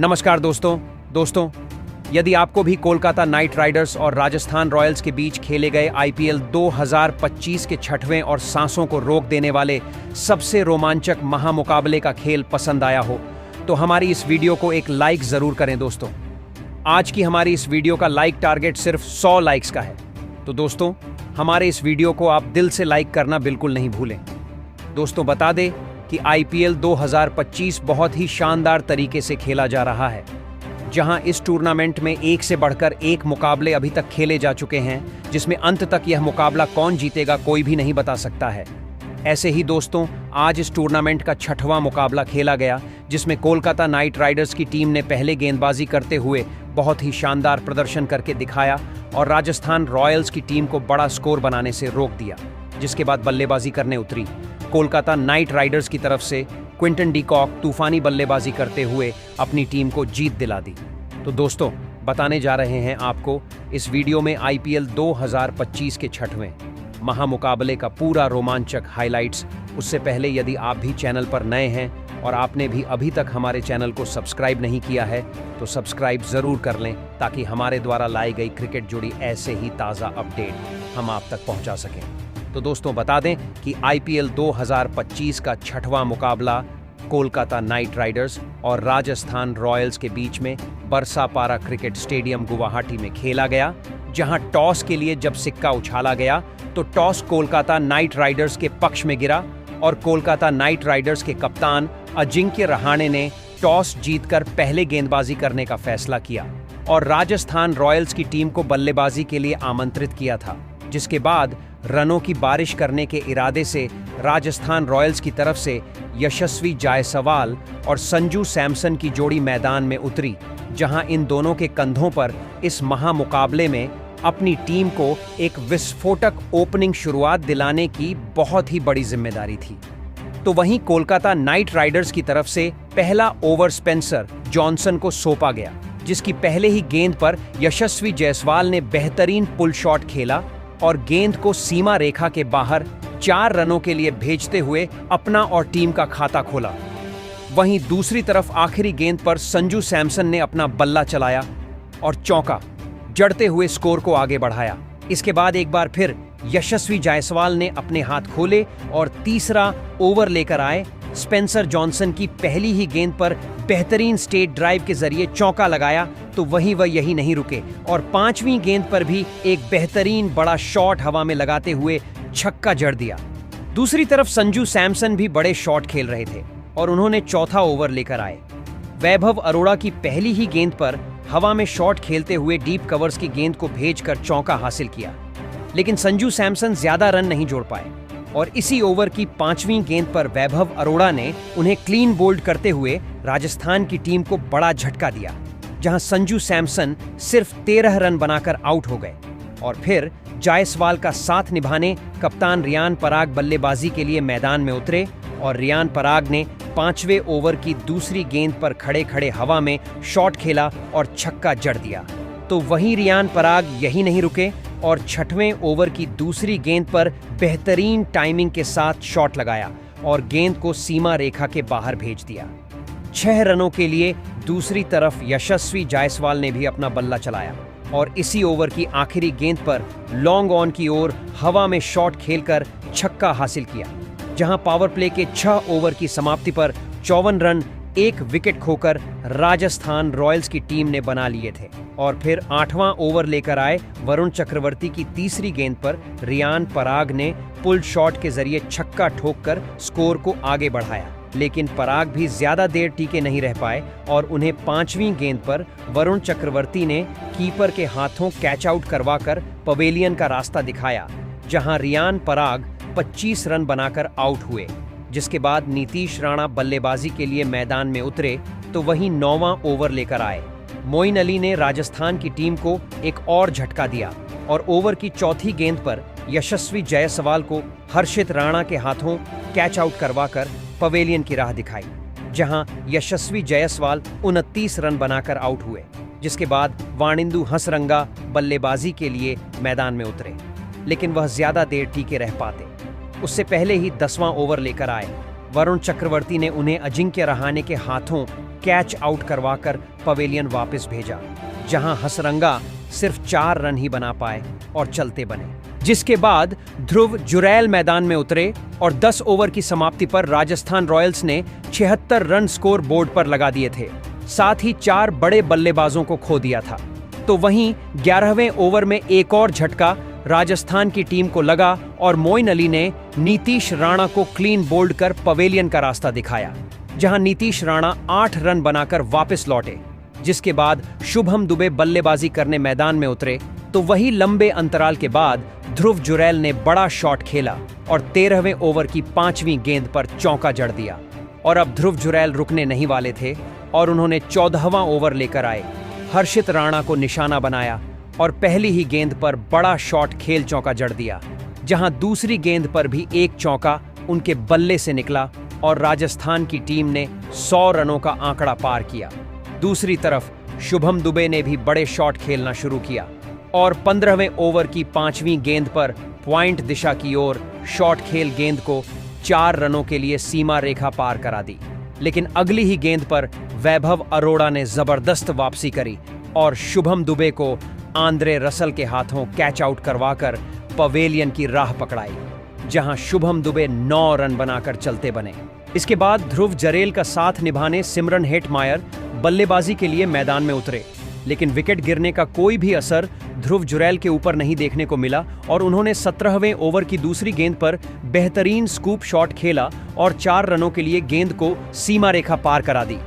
नमस्कार दोस्तों, यदि आपको भी कोलकाता नाइट राइडर्स और राजस्थान रॉयल्स के बीच खेले गए आईपीएल 2025 के छठवें और सांसों को रोक देने वाले सबसे रोमांचक महामुकाबले का खेल पसंद आया हो तो हमारी इस वीडियो को एक लाइक जरूर करें दोस्तों। आज की हमारी इस वीडियो का लाइक टारगेट सिर्फ 100 लाइक्स का है, तो दोस्तों हमारे इस वीडियो को आप दिल से लाइक करना बिल्कुल नहीं भूलें। दोस्तों बता दें कि आईपीएल 2025 बहुत ही शानदार तरीके से खेला जा रहा है, जहां इस टूर्नामेंट में एक से बढ़कर एक मुकाबले अभी तक खेले जा चुके हैं, जिसमें अंत तक यह मुकाबला कौन जीतेगा कोई भी नहीं बता सकता है। ऐसे ही दोस्तों आज इस टूर्नामेंट का छठवां मुकाबला खेला गया, जिसमें कोलकाता नाइट राइडर्स की टीम ने पहले गेंदबाजी करते हुए बहुत ही शानदार प्रदर्शन करके दिखाया और राजस्थान रॉयल्स की टीम को बड़ा स्कोर बनाने से रोक दिया, जिसके बाद बल्लेबाजी करने उतरी कोलकाता नाइट राइडर्स की तरफ से क्विंटन डी कॉक तूफानी बल्लेबाजी करते हुए अपनी टीम को जीत दिला दी। तो दोस्तों बताने जा रहे हैं आपको इस वीडियो में आईपीएल 2025 के छठवें महामुकाबले का पूरा रोमांचक हाइलाइट्स। उससे पहले यदि आप भी चैनल पर नए हैं और आपने भी अभी तक हमारे चैनल को सब्सक्राइब नहीं किया है तो सब्सक्राइब जरूर कर लें, ताकि हमारे द्वारा लाई गई क्रिकेट जुड़ी ऐसे ही ताज़ा अपडेट हम आप तक पहुंचा सकें। तो दोस्तों बता दें कि आईपीएल 2025 का छठवां मुकाबला कोलकाता नाइट राइडर्स और राजस्थान रॉयल्स के बीच में बरसापारा क्रिकेट स्टेडियम गुवाहाटी में खेला गया, जहां टॉस के लिए जब सिक्का उछाला गया तो टॉस कोलकाता नाइट राइडर्स के पक्ष में गिरा और कोलकाता नाइट राइडर्स के कप्तान अजिंक्य रहाणे ने टॉस जीतकर पहले गेंदबाजी करने का फैसला किया और राजस्थान रॉयल्स की टीम को बल्लेबाजी के लिए आमंत्रित किया था, जिसके बाद रनों की बारिश करने के इरादे से राजस्थान रॉयल्स की तरफ से यशस्वी जायसवाल और संजू सैमसन की जोड़ी मैदान में उतरी, जहां इन दोनों के कंधों पर इस महामुकाबले में अपनी टीम को एक विस्फोटक ओपनिंग शुरुआत दिलाने की बहुत ही बड़ी जिम्मेदारी थी। तो वहीं कोलकाता नाइट राइडर्स की तरफ से पहला ओवर स्पेंसर जॉनसन को सौंपा गया, जिसकी पहले ही गेंद पर यशस्वी जायसवाल ने बेहतरीन पुल शॉट खेला और गेंद को सीमा रेखा के बाहर 4 रनों के लिए भेजते हुए अपना और टीम का खाता खोला। वहीं दूसरी तरफ आखिरी गेंद पर संजू सैमसन ने अपना बल्ला चलाया और चौका जड़ते हुए स्कोर को आगे बढ़ाया। इसके बाद एक बार फिर यशस्वी जायसवाल ने अपने हाथ खोले और तीसरा ओवर लेकर आए। स्पेंसर जॉनसन की पहली ही गेंद पर बेहतरीन स्टेट ड्राइव के जरिए चौका लगाया, तो वहीं वह यही नहीं रुके और 5वीं गेंद पर भी एक बेहतरीन बड़ा शॉट हवा में लगाते हुए छक्का जड़ दिया। दूसरी तरफ संजू सैमसन भी बड़े शॉट खेल रहे थे और उन्होंने चौथा ओवर लेकर आए। वैभव अरोड़ा की पहली ही गेंद पर हवा में शॉट खेलते हुए डीप कवर्स की गेंद को भेजकर चौका हासिल किया, लेकिन संजू सैमसन ज्यादा रन नहीं जोड़ पाए और इसी ओवर की 5वीं गेंद पर वैभव अरोड़ा ने उन्हें क्लीन बोल्ड करते हुए राजस्थान की टीम को बड़ा झटका दिया, जहां संजू सैमसन सिर्फ 13 रन बनाकर आउट हो गए। और फिर जायसवाल का साथ निभाने कप्तान रियान पराग बल्लेबाजी के लिए मैदान में उतरे और रियान पराग ने 5वें ओवर की दूसरी गेंद पर खड़े खड़े हवा में शॉट खेला और छक्का जड़ दिया। तो वहीं रियान पराग यही नहीं रुके और 6वें ओवर की दूसरी गेंद पर बेहतरीन टाइमिंग के साथ शॉट लगाया और गेंद को सीमा रेखा के बाहर भेज दिया। 6 रनों के लिए दूसरी तरफ यशस्वी जायसवाल ने भी अपना बल्ला चलाया और इसी ओवर की आखिरी गेंद पर लॉन्ग ऑन की ओर हवा में शॉट खेलकर छक्का हासिल किया, जहां पावर प्ले के 6 ओवर की समाप्ति पर 54 रन 1 विकेट खोकर राजस्थान रॉयल्स की टीम ने बना लिए थे। और फिर 8वां ओवर लेकर आए वरुण चक्रवर्ती की तीसरी गेंद पर रियान पराग ने पुल शॉट के जरिए छक्का ठोककर स्कोर को आगे बढ़ाया, लेकिन पराग भी ज्यादा देर टीके नहीं रह पाए और उन्हें 5वीं गेंद पर वरुण चक्रवर्ती ने कीपर के हाथों कैच आउट करवाकर पवेलियन का रास्ता दिखाया, जहां रियान पराग 25 रन बनाकर आउट हुए। जिसके बाद नीतीश राणा बल्लेबाजी के लिए मैदान में उतरे, तो वहीं 9वां ओवर लेकर आए। मोइन अली ने राजस्थान की टीम को एक और झटका दिया और ओवर की चौथी गेंद पर यशस्वी जायसवाल को हर्षित राणा के हाथों कैच आउट करवाकर पवेलियन की राह दिखाई, जहां यशस्वी जायसवाल 29 रन बनाकर आउट हुए। जिसके बाद वाणिंदु हंसरंगा बल्लेबाजी के लिए मैदान में उतरे, लेकिन वह ज्यादा देर टीके रह पाते। उससे पहले ही 10वां ओवर लेकर आए। वरुण चक्रवर्ती ने उन्हें अजिंक्य रहाणे के हाथों कैच आउट करवाकर पवेलियन वापस भेजा, जहां हसरंगा सिर्फ 4 रन ही बना पाए और चलते बने। जिसके बाद ध्रुव जुरैल मैदान में उतरे और 10 ओवर की समाप्ति पर राजस्थान रॉयल्स ने 76 रन स्कोर बोर्ड पर लगा दिए थे, साथ ही 4 बड़े बल्लेबाजों को खो दिया था। तो वहीं 11वें ओवर में एक और झटका राजस्थान की टीम को लगा और मोइन अली ने नीतीश राणा को क्लीन बोल्ड कर पवेलियन का रास्ता दिखाया, जहां नीतीश राणा 8 रन बनाकर वापस लौटे। जिसके बाद शुभम दुबे बल्लेबाजी करने मैदान में उतरे, तो वही लंबे अंतराल के बाद ध्रुव जुरैल ने बड़ा शॉट खेला और 13वें ओवर की 5वीं गेंद पर चौका जड़ दिया। और अब ध्रुव जुरैल रुकने नहीं वाले थे और उन्होंने 14वां ओवर लेकर आए, हर्षित राणा को निशाना बनाया और पहली ही गेंद पर बड़ा शॉट खेल चौका जड़ दिया, जहां दूसरी गेंद पर भी एक चौका उनके बल्ले से निकला और राजस्थान की टीम ने 100 रनों का आंकड़ा पार किया। दूसरी तरफ शुभम दुबे ने भी बड़े शॉट खेलना शुरू किया और 15वें ओवर की 5वीं गेंद पर पॉइंट दिशा की ओर शॉट खेल गेंद को 4 रनों के लिए सीमा रेखा पार करा दी। लेकिन अगली ही गेंद पर वैभव अरोड़ा ने जबरदस्त वापसी करी और शुभम दुबे को आंद्रे रसल के हाथों कैच आउट करवाकर पवेलियन की राह पकड़ाई, जहां शुभम दुबे 9 रन बनाकर चलते बने। इसके बाद ध्रुव जुरैल का साथ निभाने सिमरन हेटमायर बल्लेबाजी के लिए मैदान में उतरे, लेकिन विकेट गिरने का कोई भी असर ध्रुव जुरैल के ऊपर नहीं देखने को मिला और उन्होंने 17वें ओवर की दूसरी गेंद पर बेहतरीन स्कूप शॉट खेला और 4 रनों के लिए गेंद को सीमा रेखा पार करा दी।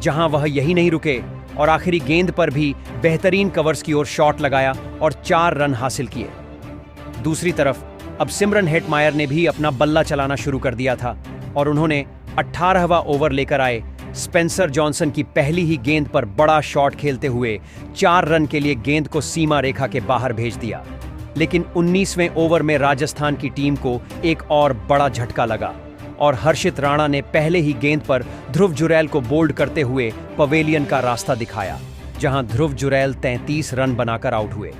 जहां वह यही नहीं रुके और आखिरी गेंद पर भी बेहतरीन कवर्स की ओर शॉट लगाया और 4 रन हासिल किए। दूसरी तरफ अब सिमरन हेटमायर ने भी अपना बल्ला चलाना शुरू कर दिया था और उन्होंने 18वां ओवर लेकर आए स्पेंसर जॉनसन की पहली ही गेंद पर बड़ा शॉट खेलते हुए 4 रन के लिए गेंद को सीमा रेखा के बाहर भेज दिया। लेकिन 19वें ओवर में राजस्थान की टीम को एक और बड़ा झटका लगा और हर्षित राणा ने पहले ही गेंद पर ध्रुव जुरैल को बोल्ड करते हुए पवेलियन का रास्ता दिखाया, जहां ध्रुव जुरैल 33 रन बनाकर आउट हुए।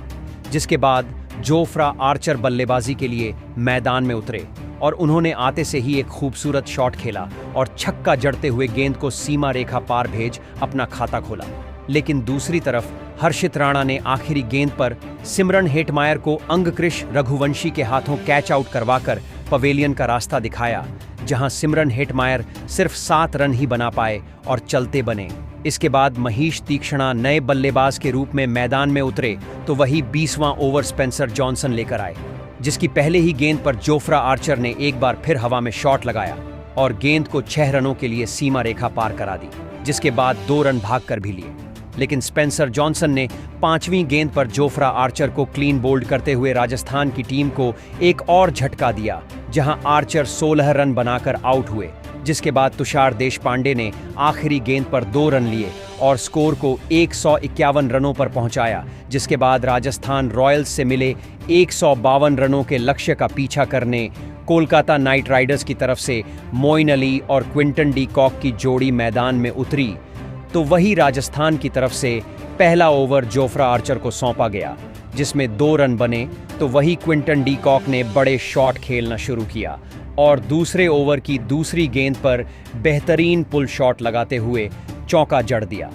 जिसके बाद जोफ्रा आर्चर बल्लेबाजी के लिए मैदान में उतरे और उन्होंने आते से ही एक खूबसूरत शॉट खेला और छक्का जड़ते हुए गेंद को सीमा रेखा पार भेज अपना खाता खोला। लेकिन दूसरी तरफ हर्षित राणा ने आखिरी गेंद पर सिमरन हेटमायर को अंगकृष रघुवंशी के हाथों कैच आउट करवाकर पवेलियन का रास्ता दिखाया, जहां सिमरन हेटमायर सिर्फ 7 रन ही बना पाए और चलते बने। इसके बाद महीश तीक्ष्णा नए बल्लेबाज के रूप में मैदान में उतरे, तो वही 20वां ओवर स्पेंसर जॉनसन लेकर आए, जिसकी पहले ही गेंद पर जोफ्रा आर्चर ने एक बार फिर हवा में शॉट लगाया और गेंद को 6 रनों के लिए सीमा रेखा पार करा दी, जिसके बाद 2 रन भागकर भी लिए। लेकिन स्पेंसर जॉनसन ने 5वीं गेंद पर जोफ्रा आर्चर को क्लीन बोल्ड करते हुए राजस्थान की टीम को एक और झटका दिया, जहां आर्चर 16 रन बनाकर आउट हुए। जिसके बाद तुषार देशपांडे ने आखिरी गेंद पर 2 रन लिए और स्कोर को 151 रनों पर पहुंचाया, जिसके बाद राजस्थान रॉयल्स से मिले 152 रनों के लक्ष्य का पीछा करने कोलकाता नाइट राइडर्स की तरफ से मोइन अली और क्विंटन डी कॉक की जोड़ी मैदान में उतरी। तो वही राजस्थान की तरफ से पहला ओवर जोफ्रा आर्चर को सौंपा गया, जिसमें 2 रन बने, तो वही क्विंटन डी कॉक ने बड़े शॉट खेलना शुरू किया और दूसरे ओवर की दूसरी गेंद पर बेहतरीन पुल शॉट लगाते हुए चौका जड़ दिया।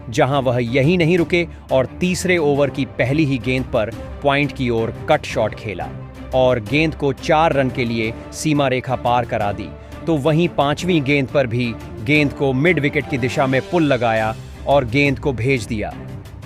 जहां वह यही नहीं रुके और तीसरे ओवर की पहली ही गेंद पर पॉइंट की ओर कट शॉट खेला और गेंद को 4 रन के लिए सीमा रेखा पार करा दी। तो वहीं 5वीं गेंद पर भी गेंद को मिड विकेट की दिशा में पुल लगाया और गेंद को भेज दिया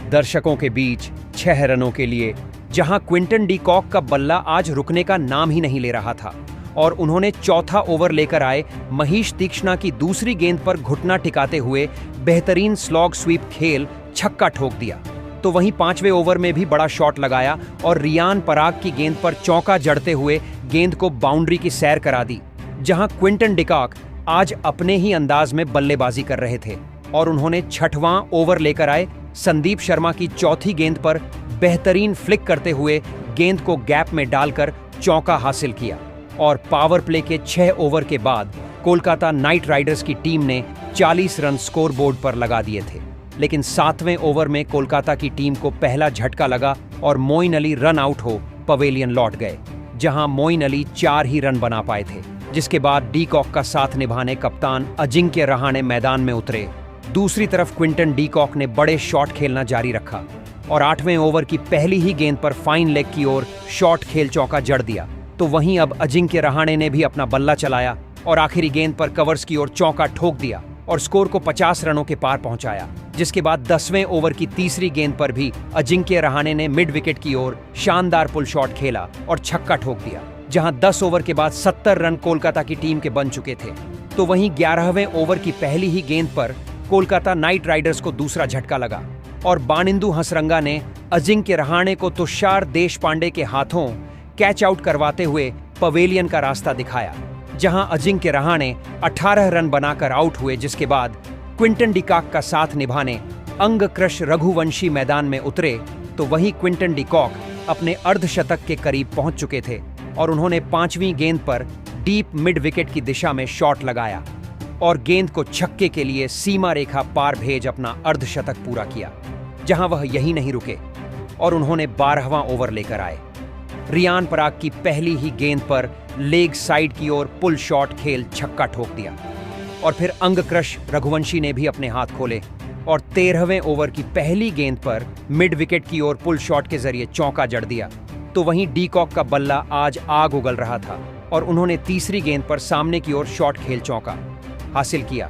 दर्शकों के बीच 6 रनों के लिए, जहां क्विंटन डी कॉक का बल्ला आज रुकने का नाम ही नहीं ले रहा था और उन्होंने चौथा ओवर लेकर आए महीश तीक्ष्णा की दूसरी गेंद पर घुटना टिकाते हुए बेहतरीन स्लॉग स्वीप खेल छक्का ठोक दिया। तो वहीं 5वें ओवर में भी बड़ा शॉट लगाया और रियान पराग की गेंद पर चौका जड़ते हुए गेंद को बाउंड्री की सैर करा दी, जहां क्विंटन डी कॉक आज अपने ही अंदाज में बल्लेबाजी कर रहे थे और उन्होंने 6वां ओवर लेकर आए संदीप शर्मा की चौथी गेंद पर बेहतरीन फ्लिक करते हुए गेंद को गैप में डालकर चौका हासिल किया और पावर प्ले के 6 ओवर के बाद कोलकाता नाइट राइडर्स की टीम ने 40 रन स्कोरबोर्ड पर लगा दिए थे। लेकिन 7वें ओवर में कोलकाता की टीम को पहला झटका लगा और मोइन अली रन आउट हो पवेलियन लौट गए, जहां मोइन अली 4 ही रन बना पाए थे। जिसके बाद डी कॉक का साथ निभाने कप्तान अजिंक्य रहाणे मैदान में उतरे दूसरी तरफ क्विंटन डी कॉक ने बड़े शॉट खेलना जारी रखा और 8वें ओवर की पहली ही गेंद पर फाइन लेग की ओर शॉट खेल चौका जड़ दिया। तो वहीं अब अजिंक्य रहाणे ने भी अपना बल्ला चलाया और आखिरी गेंद पर कवर्स की ओर चौका ठोक दिया और स्कोर को 50 रनों के पार पहुंचाया। जिसके बाद 10वें ओवर की तीसरी गेंद पर भी अजिंक्य रहाणे ने मिड विकेट की ओर शानदार पुल शॉट खेला और छक्का ठोक दिया, जहां 10 ओवर के बाद 70 रन कोलकाता की टीम के बन चुके थे। तो वहीं 11वें ओवर की पहली ही गेंद पर कोलकाता नाइट राइडर्स को दूसरा झटका लगा और बानिंदु हसरंगा ने अजिंक्य रहाणे को तुषार देशपांडे के हाथों कैच आउट करवाते हुए पवेलियन का रास्ता दिखाया, जहां अजिंक्य रहाणे 18 रन बनाकर आउट हुए। जिसके बाद क्विंटन डी कॉक का साथ निभाने अंगक्रश रघुवंशी मैदान में उतरे। तो वहीं क्विंटन डी कॉक अपने अर्धशतक के करीब पहुंच चुके थे और उन्होंने 5वीं गेंद पर डीप मिड विकेट की दिशा में शॉट लगाया और गेंद को छक्के के लिए सीमा रेखा पार भेज अपना अर्धशतक पूरा किया। जहां वह यही नहीं रुके और उन्होंने 12वां ओवर लेकर आए। रियान पराग की पहली ही गेंद पर लेग साइड की ओर पुल शॉट खेल छक्का ठोक दिया और फिर अंगक्रश रघुवंशी ने भी अपने हाथ खोले और 13वें ओवर की पहली गेंद पर मिड विकेट की ओर पुल शॉट के जरिए चौका जड़ दिया। तो वहीं डी कॉक का बल्ला आज आग उगल रहा था और उन्होंने तीसरी गेंद पर सामने की ओर शॉट खेल चौका हासिल किया।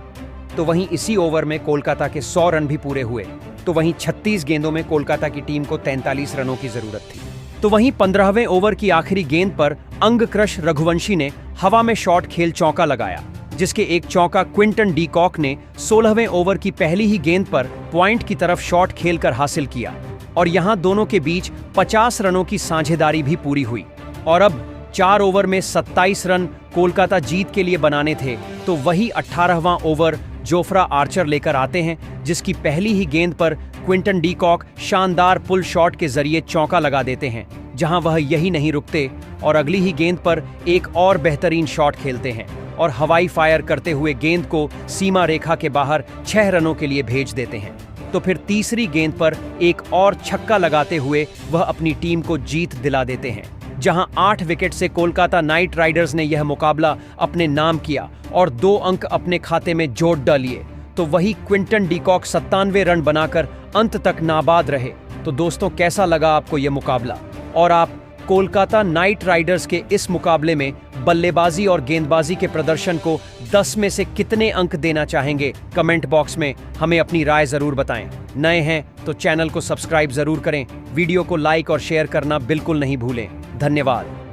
तो वहीं इसी ओवर में कोलकाता के 100 रन भी पूरे हुए। तो वहीं 36 गेंदों में कोलकाता की टीम को 43 रनों की जरूरत थी। तो वहीं 15वें ओवर की आखिरी गेंद पर अंगक्रश रघुवंशी ने हवा में शॉट खेल चौका लगाया, जिसके एक चौका क्विंटन डी कॉक ने 16वें ओवर की पहली ही गेंद पर पॉइंट की तरफ शॉट खेलकर हासिल किया और यहां दोनों के बीच 50 रनों की साझेदारी भी पूरी हुई। और अब 4 ओवर में 27 रन कोलकाता जीत के लिए बनाने थे। तो वही 18वां ओवर जोफ्रा आर्चर लेकर आते हैं, जिसकी पहली ही गेंद पर क्विंटन डी कॉक शानदार पुल शॉट के जरिए चौका लगा देते हैं। जहां वह यही नहीं रुकते और अगली ही गेंद पर एक और बेहतरीन शॉट खेलते हैं और हवाई फायर करते हुए गेंद को सीमा रेखा के बाहर 6 रनों के लिए भेज देते हैं। तो फिर तीसरी गेंद पर एक और छक्का लगाते हुए वह अपनी टीम को जीत दिला देते हैं, जहां 8 विकेट से कोलकाता नाइट राइडर्स ने यह मुकाबला अपने नाम किया और 2 अंक अपने खाते में जोड़ डालिए। तो वही क्विंटन डी कॉक 97 रन बनाकर अंत तक नाबाद रहे। तो दोस्तों, कैसा लगा आपको यह मुकाबला और आप कोलकाता नाइट राइडर्स के इस मुकाबले में बल्लेबाजी और गेंदबाजी के प्रदर्शन को 10 में से कितने अंक देना चाहेंगे? कमेंट बॉक्स में हमें अपनी राय जरूर बताएं। नए हैं तो चैनल को सब्सक्राइब जरूर करें, वीडियो को लाइक और शेयर करना बिल्कुल नहीं भूलें। धन्यवाद।